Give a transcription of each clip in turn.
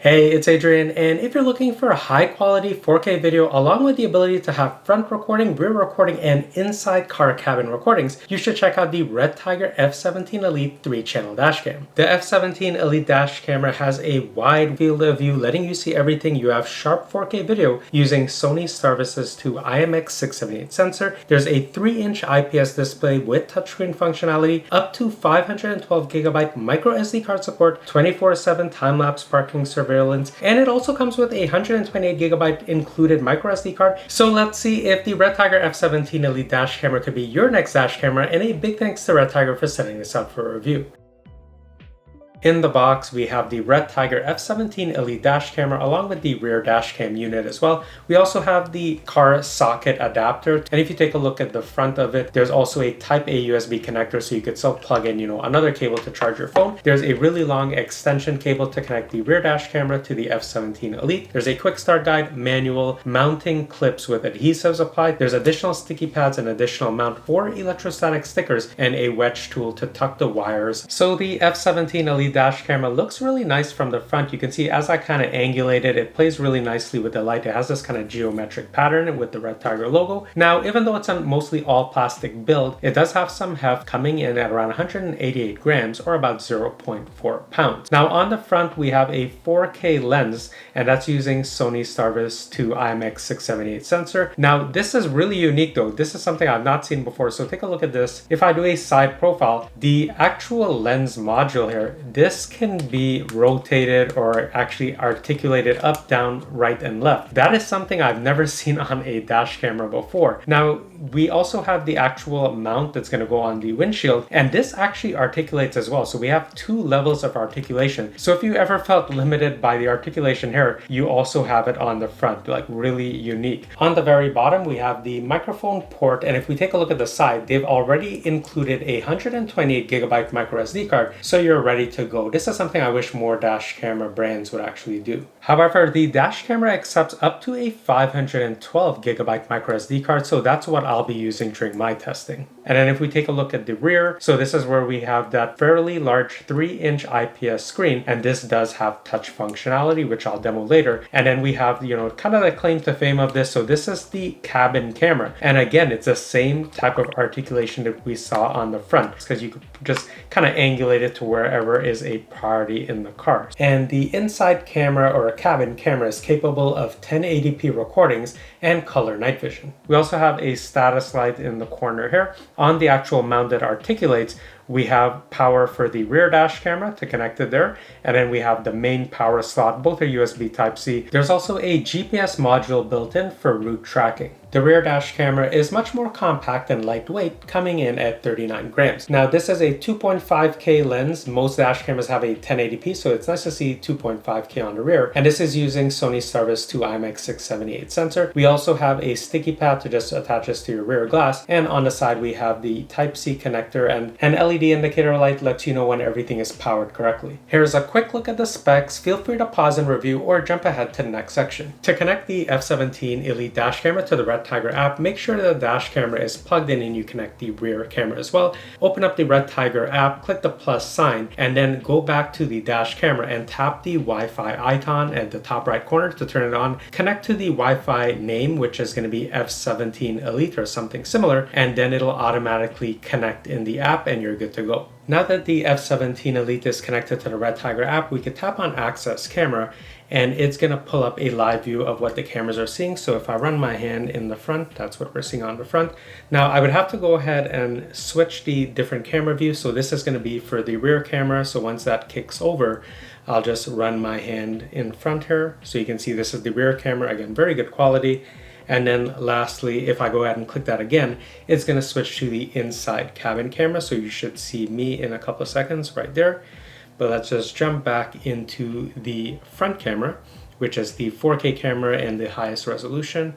Hey, it's Adrian, and if you're looking for a high-quality 4K video along with the ability to have front recording, rear recording, and inside car cabin recordings, you should check out the Redtiger F17 Elite 3-channel dash cam. The F17 Elite Dash camera has a wide field of view, letting you see everything. You have sharp 4K video using Sony Services 2 IMX678 sensor. There's a 3-inch IPS display with touchscreen functionality, up to 512GB micro SD card support, 24/7 time-lapse parking surveillance, and it also comes with a 128GB included micro SD card. So let's see if the Redtiger F17 Elite Dash camera could be your next dash camera, and a big thanks to Redtiger for setting this up for a review. In the box, we have the Redtiger F17 Elite Dash camera along with the rear dash cam unit as well. We also have the car socket adapter, and if you take a look at the front of it, there's also a Type A USB connector, so you could still plug in, another cable to charge your phone. There's a really long extension cable to connect the rear dash camera to the F17 Elite. There's a quick start guide, manual, mounting clips with adhesives applied. There's additional sticky pads, an additional mount for electrostatic stickers, and a wedge tool to tuck the wires. So the F17 Elite Dash camera looks really nice from the front. You can see as I kind of angulate it, it plays really nicely with the light. It has this kind of geometric pattern with the Redtiger logo. Now, even though it's a mostly all plastic build, it does have some heft, coming in at around 188 grams or about 0.4 pounds. Now on the front, we have a 4K lens, and that's using Sony Services 2 IMX678 sensor. Now this is really unique though. This is something I've not seen before. So take a look at this. If I do a side profile, the actual lens module here, this can be rotated or actually articulated up, down, right, and left. That is something I've never seen on a dash camera before. Now, we also have the actual mount that's going to go on the windshield, and this actually articulates as well. So we have two levels of articulation. So if you ever felt limited by the articulation here, you also have it on the front, like really unique. On the very bottom, we have the microphone port, and if we take a look at the side, they've already included a 128GB micro SD card, so you're ready to go. This is something I wish more dash camera brands would actually do. However, the dash camera accepts up to a 512GB micro SD card, so that's what I'll be using during my testing. And then if we take a look at the rear, so this is where we have that fairly large 3-inch IPS screen, and this does have touch functionality, which I'll demo later. And then we have, kind of the claim to fame of this. So this is the cabin camera. And again, it's the same type of articulation that we saw on the front, because you could just kind of angulate it to wherever is a priority in the car. And the inside camera or a cabin camera is capable of 1080p recordings and color night vision. We also have a status light in the corner here. On the actual mount that articulates, we have power for the rear dash camera to connect it there, and then we have the main power slot. Both are USB Type-C. There's also a GPS module built in for route tracking. The rear dash camera is much more compact and lightweight, coming in at 39 grams. Now this is a 2.5K lens. Most dash cameras have a 1080p, so it's nice to see 2.5K on the rear. And this is using Sony Services 2 IMX678 sensor. We also have a sticky pad to just attach this to your rear glass. And on the side, we have the Type-C connector, and an LED indicator light lets you know when everything is powered correctly. Here's a quick look at the specs. Feel free to pause and review or jump ahead to the next section. To connect the F17 Elite Dash camera to the Redtiger app, make sure the dash camera is plugged in and you connect the rear camera as well. Open up the Redtiger app, click the plus sign, and then go back to the dash camera and tap the Wi-Fi icon at the top right corner to turn it on. Connect to the Wi-Fi name, which is going to be F17 Elite or something similar, and then it'll automatically connect in the app and you're good to go. Now that the F17 Elite is connected to the Redtiger app, we could tap on Access Camera, and it's going to pull up a live view of what the cameras are seeing. So if I run my hand in the front, that's what we're seeing on the front. Now I would have to go ahead and switch the different camera views. So this is going to be for the rear camera. So once that kicks over, I'll just run my hand in front here. So you can see this is the rear camera. Again, very good quality. And then lastly, if I go ahead and click that again, it's going to switch to the inside cabin camera. So you should see me in a couple of seconds right there. But let's just jump back into the front camera, which is the 4K camera and the highest resolution.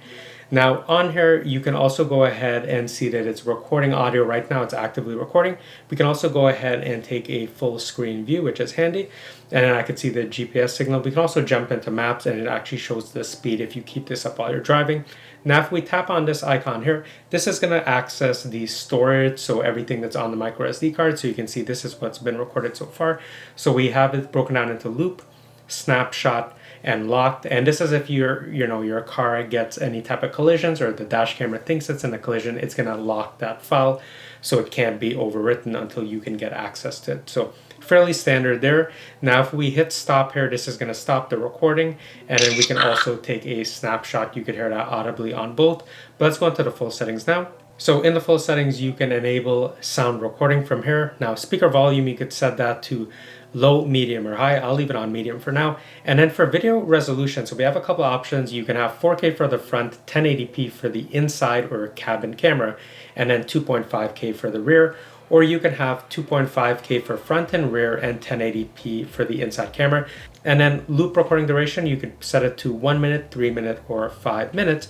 Now on here, you can also go ahead and see that it's recording audio right now. It's actively recording. We can also go ahead and take a full screen view, which is handy. And then I can see the GPS signal. We can also jump into maps, and it actually shows the speed if you keep this up while you're driving. Now, if we tap on this icon here, this is going to access the storage. So everything that's on the micro SD card. So you can see this is what's been recorded so far. So we have it broken down into loop, snapshot, and locked. And this is if your car gets any type of collisions or the dash camera thinks it's in a collision, it's gonna lock that file so it can't be overwritten until you can get access to it. So fairly standard there. Now if we hit stop here, this is gonna stop the recording, and then we can also take a snapshot. You could hear that audibly on both. But let's go into the full settings now. So in the full settings, you can enable sound recording from here. Now speaker volume, you could set that to low, medium, or high. I'll leave it on medium for now. And then for video resolution, so we have a couple options. You can have 4K for the front, 1080p for the inside or cabin camera, and then 2.5K for the rear. Or you can have 2.5K for front and rear and 1080p for the inside camera. And then loop recording duration, you could set it to 1 minute, 3 minutes, or 5 minutes.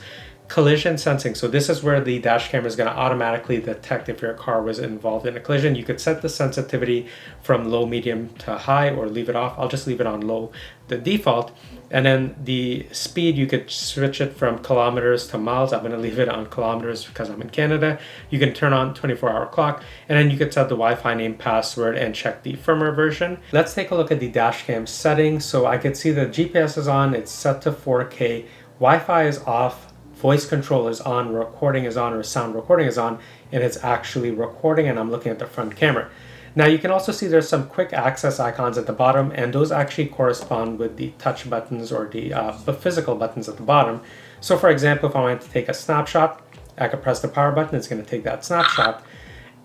Collision sensing, so this is where the dash camera is going to automatically detect if your car was involved in a collision. You could set the sensitivity from low, medium to high, or leave it off. I'll just leave it on low, the default. And then the speed, you could switch it from kilometers to miles. I'm going to leave it on kilometers because I'm in Canada. You can turn on 24-hour clock, and then you could set the Wi-Fi name, password, and check the firmware version. Let's take a look at the dash cam settings. So I could see the GPS is on, it's set to 4K, Wi-Fi is off, voice control is on, recording is on, or sound recording is on, and it's actually recording, and I'm looking at the front camera. Now you can also see there's some quick access icons at the bottom, and those actually correspond with the touch buttons or the physical buttons at the bottom. So for example, if I wanted to take a snapshot, I could press the power button, it's going to take that snapshot,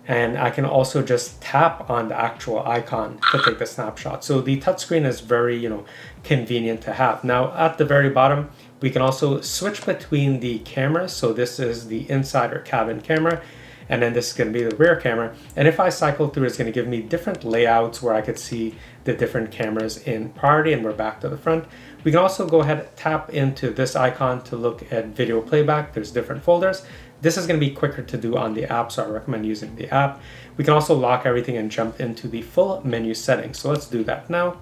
and I can also just tap on the actual icon to take the snapshot. So the touchscreen is very, convenient to have. Now at the very bottom, we can also switch between the cameras. So this is the inside or cabin camera, and then this is going to be the rear camera. And if I cycle through, it's going to give me different layouts where I could see the different cameras in priority, and we're back to the front. We can also go ahead and tap into this icon to look at video playback. There's different folders. This is going to be quicker to do on the app, so I recommend using the app. We can also lock everything and jump into the full menu settings. So let's do that now.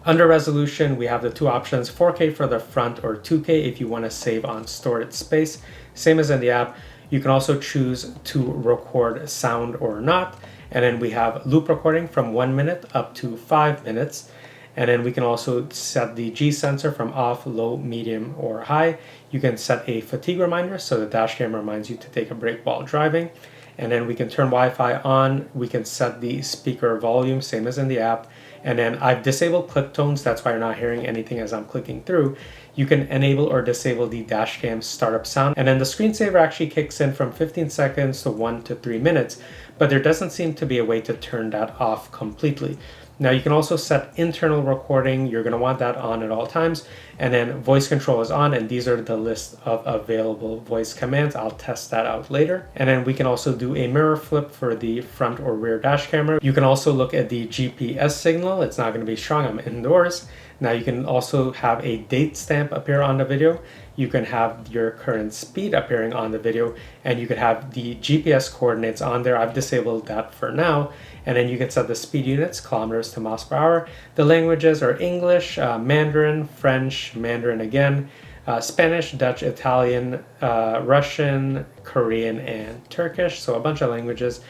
Under resolution, we have the two options, 4K for the front or 2K if you want to save on storage space. Same as in the app. You can also choose to record sound or not. And then we have loop recording from 1 minute up to 5 minutes. And then we can also set the G sensor from off, low, medium, or high. You can set a fatigue reminder, so the dash cam reminds you to take a break while driving. And then we can turn Wi-Fi on. We can set the speaker volume, same as in the app. And then I've disabled click tones, that's why you're not hearing anything as I'm clicking through. You can enable or disable the dash cam startup sound. And then the screensaver actually kicks in from 15 seconds to 1 to 3 minutes, but there doesn't seem to be a way to turn that off completely. Now you can also set internal recording. You're going to want that on at all times. And then voice control is on, and these are the list of available voice commands. I'll test that out later. And then we can also do a mirror flip for the front or rear dash camera. You can also look at the GPS signal. It's not going to be strong. I'm indoors. Now you can also have a date stamp appear on the video. You can have your current speed appearing on the video, and you could have the GPS coordinates on there. I've disabled that for now. And then you can set the speed units, kilometers to miles per hour. The languages are English, Mandarin, French, Mandarin again, Spanish, Dutch, Italian, Russian, Korean, and Turkish. So a bunch of languages.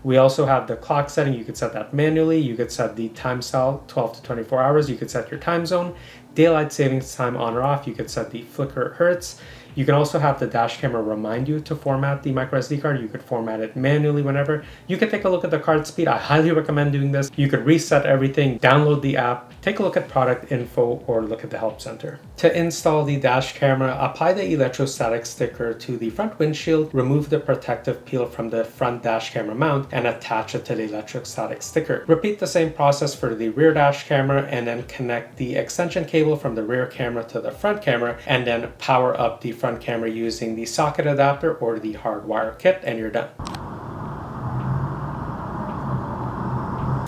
We also have the clock setting. You could set that manually. You could set the time style, 12 to 24 hours. You could set your time zone, daylight savings time on or off. You could set the flicker hertz. You can also have the dash camera remind you to format the microSD card. You could format it manually whenever. You can take a look at the card speed. I highly recommend doing this. You could reset everything, download the app, take a look at product info, or look at the help center. To install the dash camera, apply the electrostatic sticker to the front windshield, remove the protective peel from the front dash camera mount, and attach it to the electrostatic sticker. Repeat the same process for the rear dash camera, and then connect the extension cable from the rear camera to the front camera, and then power up the front camera using the socket adapter or the hardwire kit, and you're done.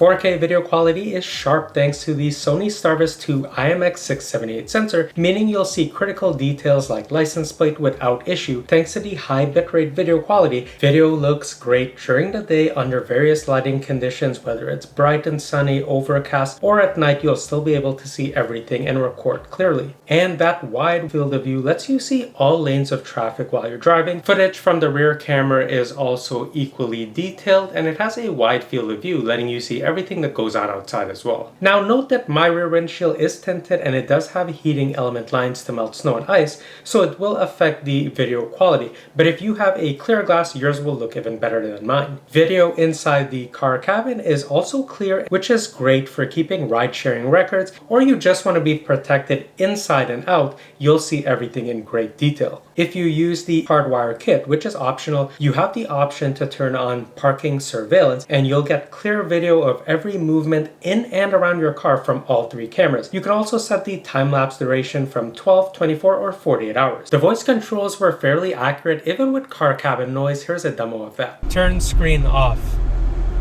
4K video quality is sharp thanks to the Sony Starvis 2 IMX678 sensor, meaning you'll see critical details like license plate without issue thanks to the high bitrate video quality. Video looks great during the day under various lighting conditions, whether it's bright and sunny, overcast, or at night. You'll still be able to see everything and record clearly. And that wide field of view lets you see all lanes of traffic while you're driving. Footage from the rear camera is also equally detailed, and it has a wide field of view, letting you see everything that goes on outside as well. Now note that my rear windshield is tinted and it does have heating element lines to melt snow and ice, so it will affect the video quality. But if you have a clear glass, yours will look even better than mine. Video inside the car cabin is also clear, which is great for keeping ride-sharing records, or you just want to be protected inside and out. You'll see everything in great detail. If you use the hardwire kit, which is optional, you have the option to turn on parking surveillance and you'll get clear video of every movement in and around your car from all 3 cameras. You can also set the time-lapse duration from 12, 24, or 48 hours. The voice controls were fairly accurate even with car cabin noise. Here's a demo of that. Turn screen off.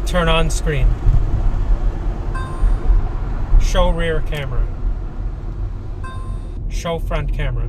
Turn on screen. Show rear camera. Show front camera.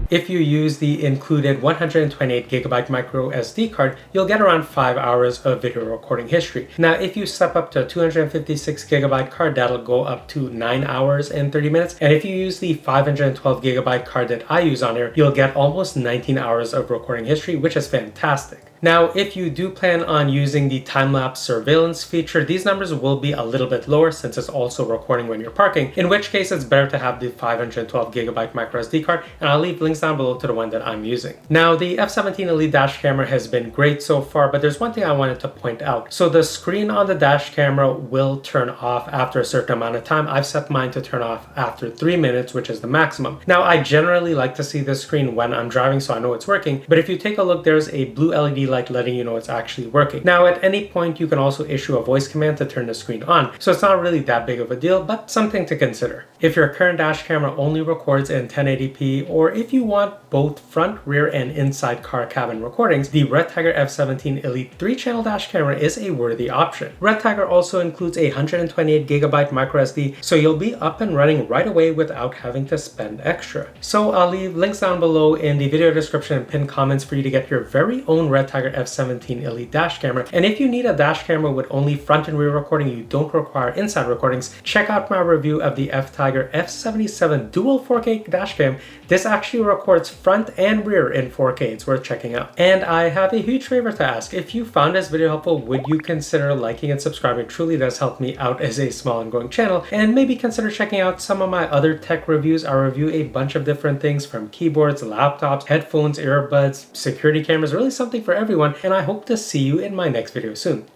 If you use the included 128GB micro SD card, you'll get around 5 hours of video recording history. Now, if you step up to a 256GB card, that'll go up to 9 hours and 30 minutes. And if you use the 512GB card that I use on here, you'll get almost 19 hours of recording history, which is fantastic. Now, if you do plan on using the time-lapse surveillance feature, these numbers will be a little bit lower since it's also recording when you're parking, in which case it's better to have the 512GB micro SD card, and I'll leave links down below to the one that I'm using. Now, the F17 Elite Dash camera has been great so far, but there's one thing I wanted to point out. So the screen on the dash camera will turn off after a certain amount of time. I've set mine to turn off after 3 minutes, which is the maximum. Now, I generally like to see this screen when I'm driving so I know it's working, but if you take a look, there's a blue LED light letting you know it's actually working. Now, at any point, you can also issue a voice command to turn the screen on, so it's not really that big of a deal, but something to consider. If your current dash camera only records in 1080p, or if you want both front, rear, and inside car cabin recordings, the Redtiger F17 Elite 3-channel dash camera is a worthy option. Redtiger also includes a 128GB micro SD, so you'll be up and running right away without having to spend extra. So I'll leave links down below in the video description and pinned comments for you to get your very own Redtiger F17 Elite Dash camera. And if you need a dash camera with only front and rear recording, you don't require inside recordings, check out my review of the Redtiger F77 Dual 4K Dash Cam. This actually records front and rear in 4K. It's worth checking out. And I have a huge favor to ask. If you found this video helpful, would you consider liking and subscribing? It truly does help me out as a small and growing channel. And maybe consider checking out some of my other tech reviews. I review a bunch of different things from keyboards, laptops, headphones, earbuds, security cameras, really something for everyone. And I hope to see you in my next video soon.